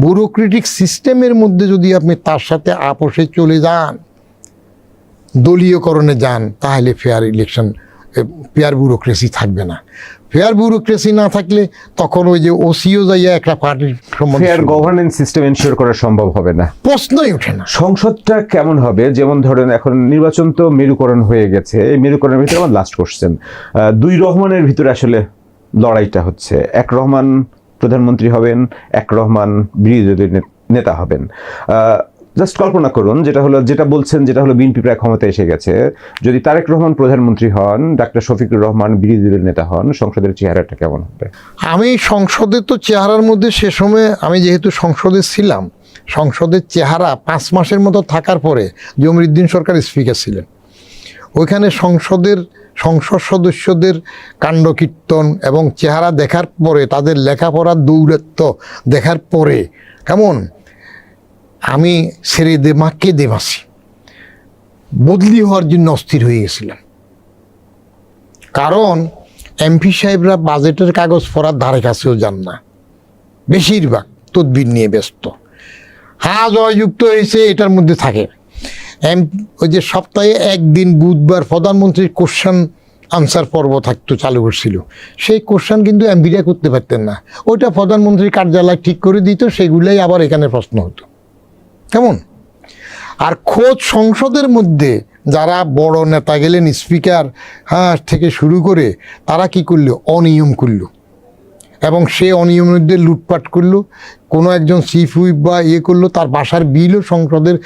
ব্যুরোক্রেটিক সিস্টেমের মধ্যে যদি আপনি তার সাথে আপোষে চলে যান, দলীয়করণে যান, তাহলে ফেয়ার ইলেকশন, ফেয়ার ব্যুরোক্রেসি থাকবে না। ফেয়ার ব্যুরোক্রেসি না থাকলে তখন ওই যে ওসিও যাইয়া একটা পার্টির ফেয়ার গভর্নেন্স সিস্টেম এনশিওর করা সম্ভব হবে না, প্রশ্নই ওঠে না। সংসদটা কেমন হবে? যেমন ধরেন এখন নির্বাচন তো মেরুকরণ হয়ে গেছে, এই মেরুকরণের ভিতরে আমার লাস্ট কোশ্চেন, 2 রহমানের ভিতরে আসলে লড়াইটা হচ্ছে। এক রহমান প্রধানমন্ত্রী হবেন, এক রহমান বিরোধী দলের নেতা হবেন। জাস্ট কল্পনা করুন, যেটা বলছেন, যেটা হলো বিএনপি প্রায় ক্ষমতায় এসে গেছে, যদি তারেক রহমান প্রধানমন্ত্রী হন, ডাক্তার শফিকুর রহমান বিরোধী দলের নেতা হন, সংসদের চেহারাটা কেমন হবে? আমি সংসদে তো চেহারার মধ্যে, সে সময় আমি যেহেতু সংসদে ছিলাম, সংসদের চেহারা 5 মাসের মতো থাকার পরে জমিরুদ্দিন সরকার স্পিকার ছিলেন, ওইখানে সংসদ সদস্যদের কাণ্ডকীর্তন এবং চেহারা দেখার পরে, তাদের লেখাপড়ার দৌরাত্ম্য দেখার পরে কেমন আমি ছেড়ে দেমাকে দেমাসি বদলি হওয়ার জন্য অস্থির হয়ে গেছিলাম। কারণ এমপি সাহেবরা বাজেটের কাগজ পড়ার ধারে কাছেও যান না, বেশিরভাগ তদবির নিয়ে ব্যস্ত। জয়যুক্ত হয়েছে এটার মধ্যে থাকে। ওই যে সপ্তাহে একদিন বুধবার প্রধানমন্ত্রীর কোশ্চেন আনসার পর্ব থাকতো, চালু করছিল। সেই কোশ্চেন কিন্তু এমপিরা করতে পারতেন না, ওইটা প্রধানমন্ত্রীর কার্যালয় ঠিক করে দিত, সেগুলাই আবার এখানে প্রশ্ন হতো। কেমন? আর খোঁজ সংসদের মধ্যে যারা বড় নেতা গেলেন, স্পিকার থেকে শুরু করে, তারা কি করলো? অনিয়ম করলো, এবং সে অনিয়মের মধ্যে লুটপাট করলো। কোনো একজন চিফ হুইপ বা করলো, তার বাসার বিলও সংসদের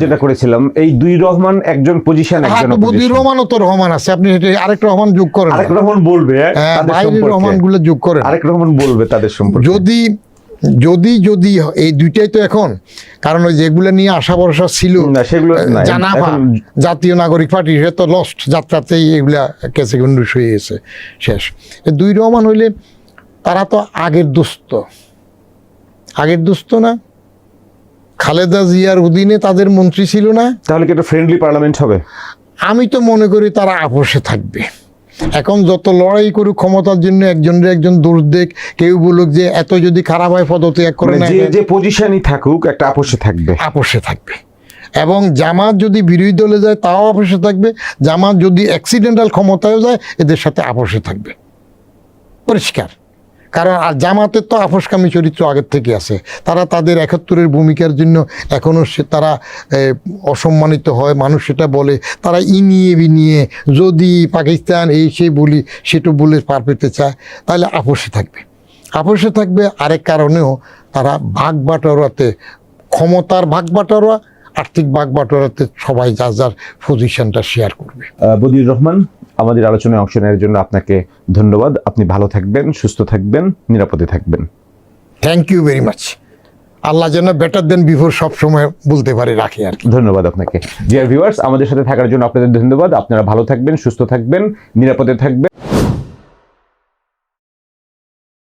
যেটা করেছিলাম, এই 2 রহমান একজন পজিশন, রহমানও তো রহমান আছে, আপনি আরেক রহমান যোগ করেন, আরেক রহমান বলবে, বাইরের রহমান গুলো যোগ করেন, আরেক রহমান বলবে তাদের সম্পর্কে। যদি এই দুইটাই তো এখন, কারণ ওই যেগুলো নিয়ে আশা ভরসা ছিল, জানাফা জাতীয় নাগরিক পার্টি, সে তো লস্ট যাত্রাতেই, এগুলা কেসে গন্ডুস হয়ে গেছে, শেষ। 2 রহমান হইলে তারা তো আগের দোস্ত না, খালেদা জিয়ার অধীনে তাদের মন্ত্রী ছিল না, তাহলে কি একটা ফ্রেন্ডলি পার্লামেন্ট হবে? আমি তো মনে করি তারা আপোষে থাকবে। এখন যত লড়াই করুক ক্ষমতার জন্য, একজন দোষ দেখ, কেউ বলুক যে এত যদি খারাপ হয় পদত্যাগ করে না, যে পজিশনই থাকুক একটা আপোষে থাকবে। এবং জামাত যদি বিরোধী দলে যায় তাও আপোষে থাকবে, জামাত যদি অ্যাক্সিডেন্টাল ক্ষমতায়ও যায় এদের সাথে আপোষে থাকবে, পরিষ্কার। কারণ আর জামাতের তো আপোষকামী চরিত্র আগের থেকে আছে, তারা তাদের ৭১-এর ভূমিকার জন্য এখনও তারা অসম্মানিত হয়, মানুষ সেটা বলে, তারা ইনিয়ে বিনিয়ে যদি পাকিস্তান এই সেই বলি সেটা বলে পার পেতে চায়, তাহলে আপোষে থাকবে। আরেক কারণেও তারা ভাগ বাটোয়ারাতে, ক্ষমতার ভাগ বাটোয়ারা, আর্থিক ভাগ বাটোয়ারাতে সবাই যার যার পজিশনটা শেয়ার করবে। বদিউর রহমান, আমাদের আলোচনায় অংশ নেওয়ার জন্য আপনাকে ধন্যবাদ। আপনি ভালো থাকবেন, সুস্থ থাকবেন, নিরাপদে থাকবেন। Thank you very much. Allah যেন বেটার দেন বিফোর সবসময় বলতে পারে, রাখি আর কি। ধন্যবাদ আপনাকে। ডিয়ার ভিউয়ার্স, আমাদের সাথে থাকার জন্য আপনাদের ধন্যবাদ। আপনারা ভালো থাকবেন, সুস্থ থাকবেন, নিরাপদে থাকবেন।